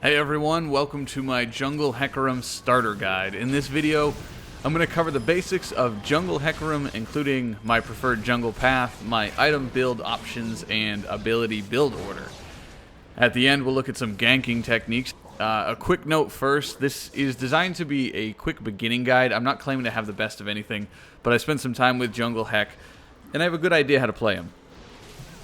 Hey everyone, welcome to my Jungle Hecarim starter guide. In this video, I'm going to cover the basics of Jungle Hecarim, including my preferred jungle path, my item build options, and ability build order. At the end, we'll look at some ganking techniques. A quick note first, this is designed to be a quick beginning guide. I'm not claiming to have the best of anything, but I spent some time with Jungle Hec, and I have a good idea how to play him.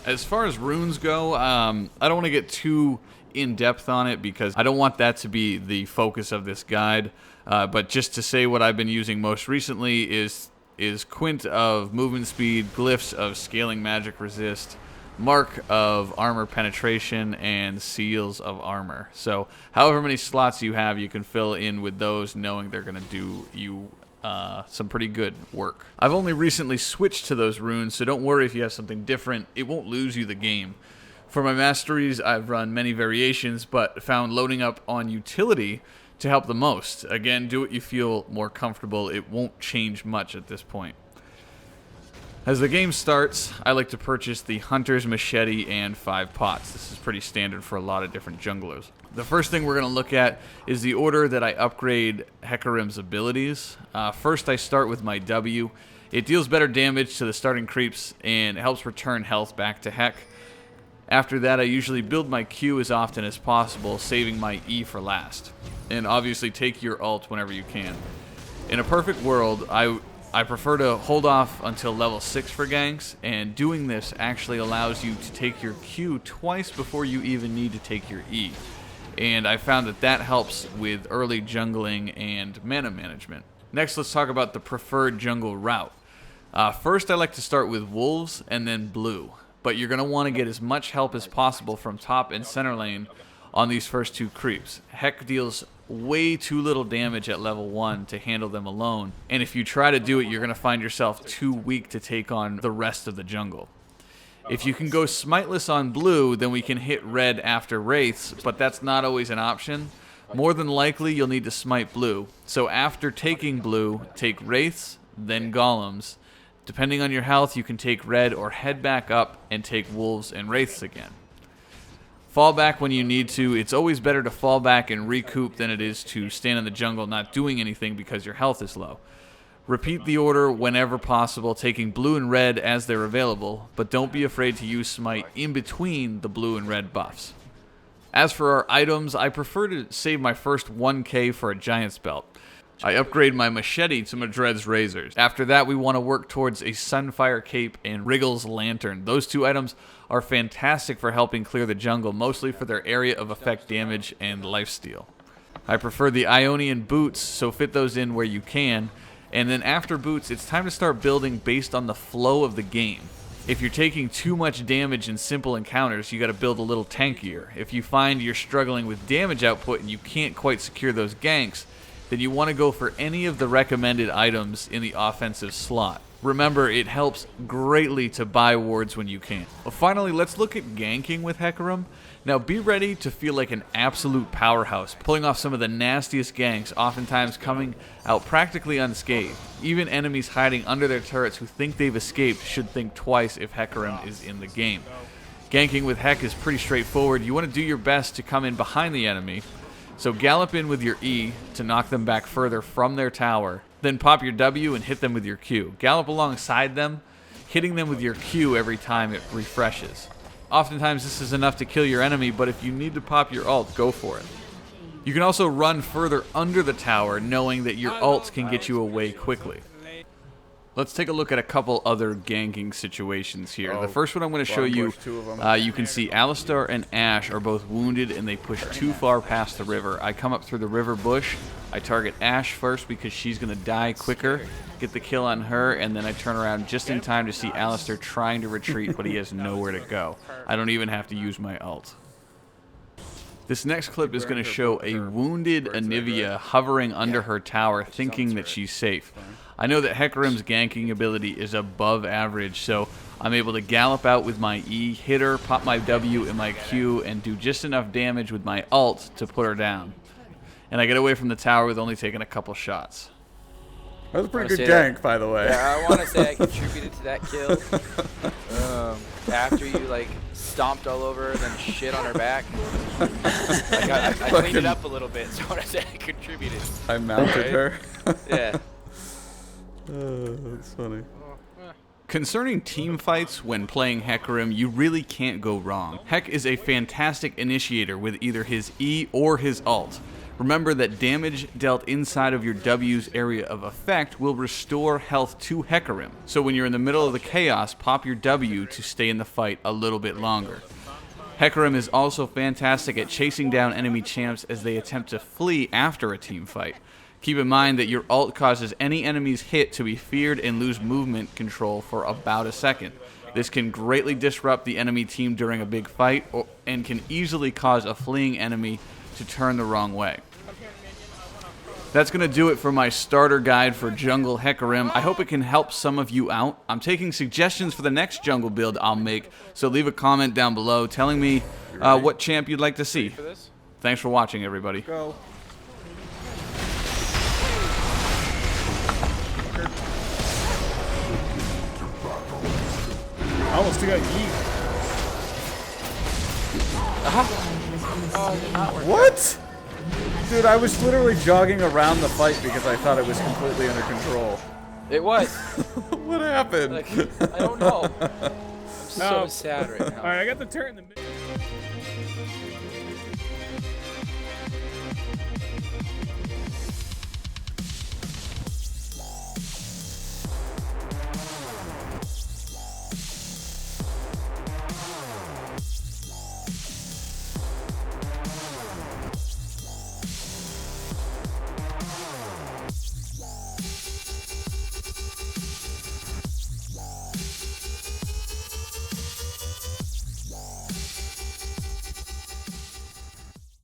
As far as runes go, I don't want to get too in-depth on it because I don't want that to be the focus of this guide. But just to say what I've been using most recently is Quint of movement speed, glyphs of scaling magic resist, mark of armor penetration, and seals of armor. So however many slots you have, you can fill in with those, knowing they're going to do you some pretty good work. I've only recently switched to those runes, so don't worry if you have something different. It won't lose you the game. For my masteries, I've run many variations, but found loading up on utility to help the most. Again, do what you feel more comfortable. It won't change much at this point. As the game starts, I like to purchase the Hunter's Machete and 5 pots. This is pretty standard for a lot of different junglers. The first thing we're going to look at is the order that I upgrade Hecarim's abilities. First, I start with my W. It deals better damage to the starting creeps and helps return health back to Hec. After that, I usually build my Q as often as possible, saving my E for last. And obviously take your ult whenever you can. In a perfect world, I prefer to hold off until level 6 for ganks, and doing this actually allows you to take your Q twice before you even need to take your E. And I found that that helps with early jungling and mana management. Next, let's talk about the preferred jungle route. First, I like to start with wolves and then blue. But you're going to want to get as much help as possible from top and center lane on these first 2 creeps. Hec deals way too little damage at level 1 to handle them alone, and if you try to do it, you're going to find yourself too weak to take on the rest of the jungle. If you can go smiteless on blue, then we can hit red after wraiths, but that's not always an option. More than likely, you'll need to smite blue. So after taking blue, take wraiths, then golems. Depending on your health, you can take red or head back up and take wolves and wraiths again. Fall back when you need to. It's always better to fall back and recoup than it is to stand in the jungle not doing anything because your health is low. Repeat the order whenever possible, taking blue and red as they're available, but don't be afraid to use smite in between the blue and red buffs. As for our items, I prefer to save my first 1k for a giant's belt. I upgrade my machete to Madred's razors. After that, we want to work towards a Sunfire cape and Wriggle's lantern. Those 2 items are fantastic for helping clear the jungle, mostly for their area of effect damage and lifesteal. I prefer the Ionian boots, so fit those in where you can. And then after boots, it's time to start building based on the flow of the game. If you're taking too much damage in simple encounters, you got to build a little tankier. If you find you're struggling with damage output and you can't quite secure those ganks, then you want to go for any of the recommended items in the offensive slot. Remember, it helps greatly to buy wards when you can. Well, finally, let's look at ganking with Hecarim. Now, be ready to feel like an absolute powerhouse, pulling off some of the nastiest ganks, oftentimes coming out practically unscathed. Even enemies hiding under their turrets who think they've escaped should think twice if Hecarim is in the game. Ganking with Hec is pretty straightforward. You want to do your best to come in behind the enemy, so gallop in with your E to knock them back further from their tower, then pop your W and hit them with your Q. Gallop alongside them, hitting them with your Q every time it refreshes. Oftentimes this is enough to kill your enemy, but if you need to pop your ult, go for it. You can also run further under the tower, knowing that your ult can get you away quickly. Let's take a look at a couple other ganking situations here. The first one I'm going to show you, you can see Alistar and Ashe are both wounded and they push too far past the river. I come up through the river bush, I target Ashe first because she's going to die quicker, get the kill on her, and then I turn around just in time to see Alistar trying to retreat, but he has nowhere to go. I don't even have to use my ult. This next clip is going to show a wounded Anivia hovering under her tower thinking that she's safe. I know that Hecarim's ganking ability is above average, so I'm able to gallop out with my E, hit her, pop my W and my Q, and do just enough damage with my ult to put her down. And I get away from the tower with only taking a couple shots. That was a pretty good gank, by the way. Yeah, I want to say I contributed to that kill. After you like stomped all over her, then shit on her back. Like, I cleaned it up a little bit, so I want to say I contributed. I mounted her. Yeah. That's funny. Concerning team fights when playing Hecarim, you really can't go wrong. Heck is a fantastic initiator with either his E or his ult. Remember that damage dealt inside of your W's area of effect will restore health to Hecarim. So when you're in the middle of the chaos, pop your W to stay in the fight a little bit longer. Hecarim is also fantastic at chasing down enemy champs as they attempt to flee after a team fight. Keep in mind that your ult causes any enemy's hit to be feared and lose movement control for about a second. This can greatly disrupt the enemy team during a big fight and can easily cause a fleeing enemy to turn the wrong way. That's going to do it for my starter guide for Jungle Hecarim. I hope it can help some of you out. I'm taking suggestions for the next jungle build I'll make, so leave a comment down below telling me what champ you'd like to see. Thanks for watching, everybody. Go. I almost got yeet. What? Dude, I was literally jogging around the fight because I thought it was completely under control. It was. What happened? Like, I don't know. I'm so sad right now. Alright, I got the turret in the middle.